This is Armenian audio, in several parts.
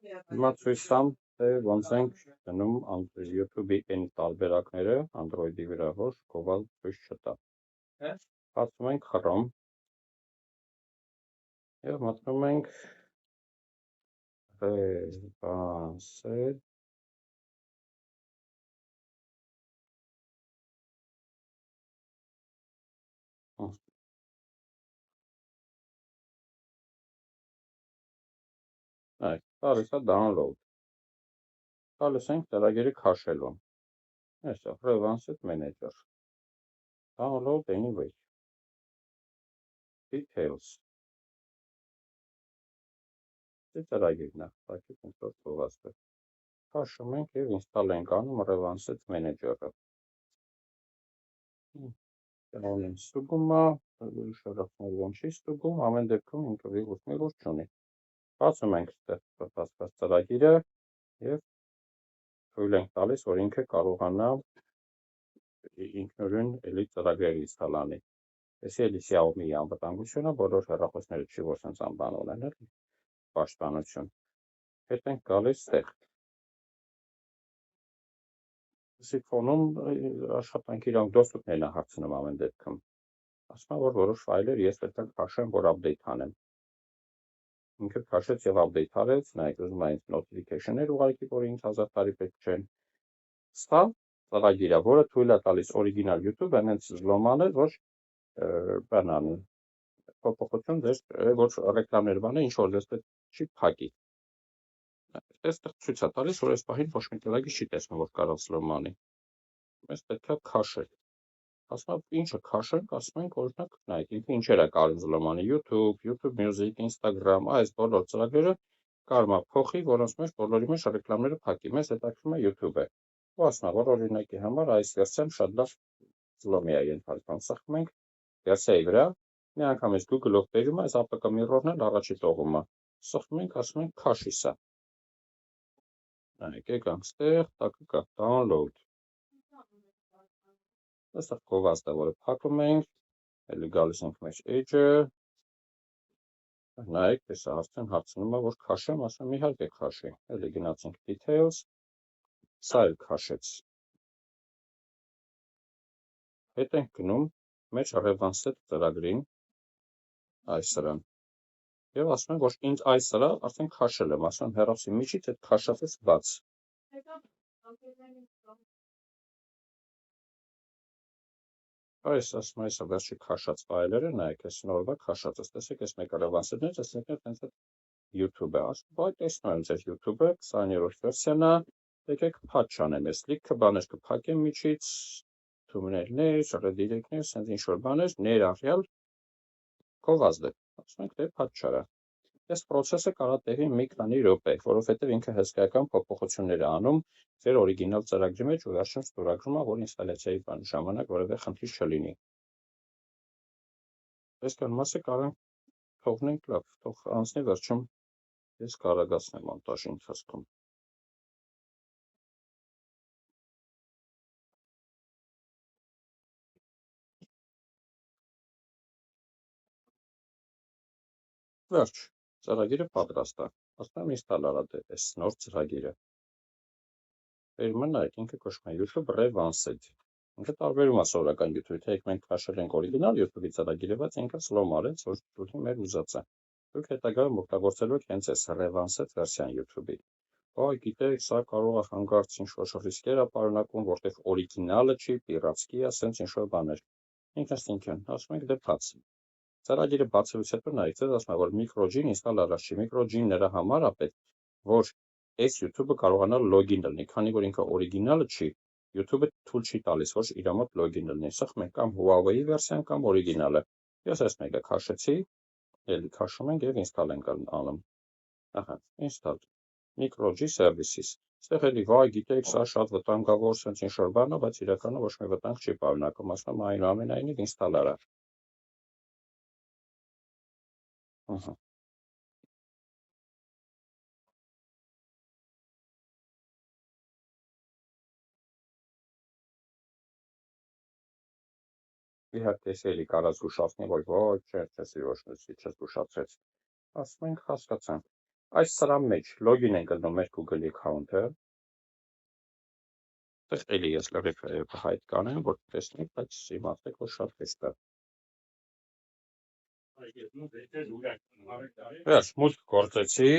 Հիմա ցույց տամ, թե ոնց ենք դնում YouTube-ի այն տարբերակները Android-ի վրա, որ Goval ցույց չտա։ Բացում ենք Chrome եւ մտնում ենք Revanced Այ, տալիս է download։ Տալիս ենք ծրագիրը քաշելու։ Այստեղ Revanced Manager։ Download anyway։ Details։ Դե ծրագիրն է, տակի կոնտրոլ թողածը։ Քաշում ենք եւ install ենք անում Revanced Manager-ը։ Անեն ստուգում է, շարախներ ոնց չի ստուգում, ամեն դեպքում ինքը վիրուս չունի։ Բացում ենք այստեղ բացված ծրագիրը եւ թույլ ենք տալիս, որ ինքը կարողանա ինքնուրույն էլի ծրագրերից հալանի։ Էսի էլի Xiaomi-ի անվտանգությունը բոլոր հեռախոսները չի, որ sense անբան ունեն, էլի պաշտպանություն։ Հետ ենք գալիս այստեղ։ Էսի ֆոնում աշխատանքի իրանք դոստուպներն է հարցնում ամեն դեպքում։ Ասում է, որ որոշ ֆայլեր ես պետք է քաշեմ, որ update անեմ։ Ինքը քաշեց եւ update արեց, նայեք, ուզում է ինձ notification-ներ ուղարկի, որ ինձ 1000 տարի պետք չեն։ Սա ծրագիր է, որը թույլ է տալիս օրիգինալ YouTube-ը հենց զլոմ անել, որ բան անի, փոփոխություն ձեր ոչ ռեկլամներ բանը, ինչ որ ձեզ պետք չի փակի։ Այստեղ ցույց է տալիս, որ այս պահին ոչ մի ծրագիր չի տեսնում, որ կարող զլոմ անի։ Մեզ պետք է քաշել։ Ասում է, ինչը քաշենք, ասում ենք, օրինակ, նայեք, ինքը ինչեր է կարող զլոմ անի, YouTube, YouTube Music, Instagram, այս բոլոր ծրագրերը կարող է փոխի, որոնց մեջ բոլորի մեջ ռեկլամները փակի։ Մեզ հետաքրքրում է YouTube-ը։ Ու ասում է, որ օրինակի համար այս վերսիան շատ լավ զլոմի է ենթարկվում։ Սխում ենք վերսիայի վրա, մի անգամ այս Google-ով բերում է, այս APK mirror-ն էլ առաջի տողում է։ Սխում ենք, ասում ենք քաշի սա։ Նայեք, եկանք ստեղ, տակը կա download։ Այստեղ գովազդը, որը փակում ենք, էլի գալիս ենք մեր edge-ը։ Նայեք, տեսա արդեն հարցնում է, որ քաշեմ, ասում իհարկե քաշի։ Էլի գնացինք details, սա էլ քաշեց։ Հետ ենք գնում մեր Revanced ծրագրին, այս սրան։ Եվ ասում ենք, որ ինձ այս սրա արդեն քաշել եմ, ասում եմ հեռախոսի միջից այդ քաշածից բաց։ Այս ասում այս վերջի քաշած ֆայլերը, նայեք, այս նորվա քաշածը, տեսեք, այս մեկը Revanced-ն է, այս մեկը տենց է YouTube-ը, ասում, բայ տեսնում եմ ձեր YouTube-ը, 20-րդ վերսիան է, եկեք patch անեմ, այս լիքը բաներ կփակեմ միջից, թումելներ, redirect-ներ, sense ինչ որ բաներ, ներառյալ գովազդը, ասում ենք, դե patch արա։ Այս process-ը կարող է տևի մի քանի րոպե, որովհետև ինքը հսկայական փոփոխություններ է անում ձեր օրիգինալ ծրագրի մեջ ու վերջում ստորագրում է, որ ինստալյացիայի բան ժամանակ որևէ խնդիր չլինի։ Այսքան մասը կարող թողնենք լավ, թող անցնի վերջում ես կարողացնեմ մոնտաժի ընթացքում։ Վերջ, ծրագիրը պատրաստ է։ Ասում եմ ինստալ արա դե այս նոր ծրագիրը։ Վերում նայեք, ինքը կոչվում է YouTube Revanced։ Ինքը տարբերում է սովորական YouTube-ի, թե մենք քաշել ենք օրիգինալ YouTube-ի ծրագիրը, բայց ինքը զլոմ արեց, որ դուք մեր ուզածը։ Դուք հետագայում օգտագործելու եք հենց այս Revanced վերսիան YouTube-ի։ Ոայ, գիտեք, սա կարող է հանգարց ինչ-որ ռիսկեր է պարունակում, որտեղ օրիգինալը չի, պիրատսկի է, սենց ինչ-որ բաներ։ Ինքնըստինքյան, ասում ենք դե բաց։ Ծրագիրը բացելուց հետո նայեք, ձեզ ասում է, որ MicroGin ինստալ արած չի։ MicroGin նրա համար է պետք, որ այս YouTube-ը կարողանա լոգին լինի, քանի որ ինքը օրիգինալը չի, YouTube-ը թույլ չի տալիս, որ իր մոտ լոգին լինի։ Սա մենք կամ Huawei վերսիան կամ օրիգինալը։ Ես այս մեկը քաշեցի, էլի քաշում ենք եւ ինստալ ենք անում։ Ահա, ինստալ MicroG Services։ Այստեղ էլի վայ, գիտեք, սա շատ վտանգավոր, սենց ինչ-որ բան է, բայց իրականում ոչ մի վտանգ չի պարունակում, ասում եմ այնուամենայնիվ ինստալ արա։ Ահա։ Իհարկե, ես էլի կարած զգուշացնի, որ ոչ, չէ, ոչ մի չես զգուշացրեց։ Ասում ենք հասկացանք։ Այս սրա մեջ լոգին ենք գտնում մեր Google account-ը։ Այդտեղ էլի ես լրիվ հայտ կանեմ, որ տեսնեք, բայց իմացեք, որ շատ հեշտ է։ Վերջ, մուտք գործեցի,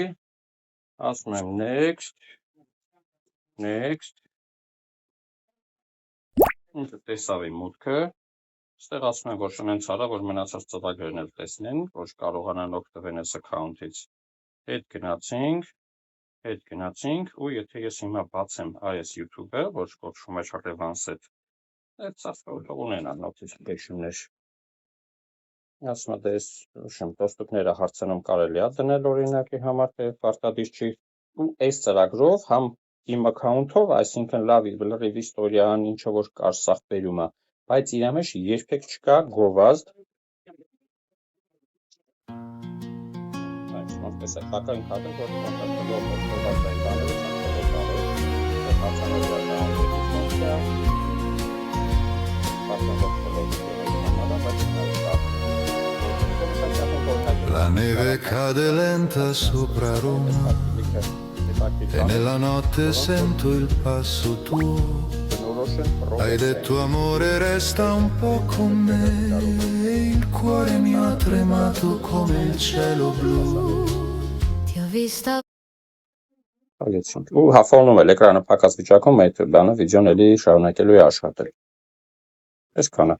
ասում եմ next, ինքը տեսավ իմ մուտքը, ստեղ ասում եմ, որ շնենց արա, որ մնացած ծրագրերն էլ տեսնեն, որ կարողանան օգտվել այս account-ից։ Հետ գնացինք, ու եթե ես հիմա բացեմ այս YouTube-ը, որ կոչվում է Revanced, այդ ծախսը ունենա notification-ներ։ Ասում եմ, դες տոստուկները հարցնում կարելի է դնել օրինակի համար, թե պարտադիր չի, ու այս ծրագրով համ իմ account-ով, այսինքն լավ լրիվ իստորիան, ինչը որ կար սաղ բերում է, բայց իր մեջ երբեք չկա գովազդ։ Այս է հակային կադրը, որ կոնտակտելով գովազդ այն բաները La neve cade lenta sopra Roma e nella notte sento il passo tuo. Hai detto amore resta un po' con me e il cuore mio ha tremato come il cielo blu. Ti ho vista. Ու հաֆոնում էլ էկրանը փակած վիճակում այդ բանը վիդեոն էլի շարունակելու է աշխատել։ Այսքանը։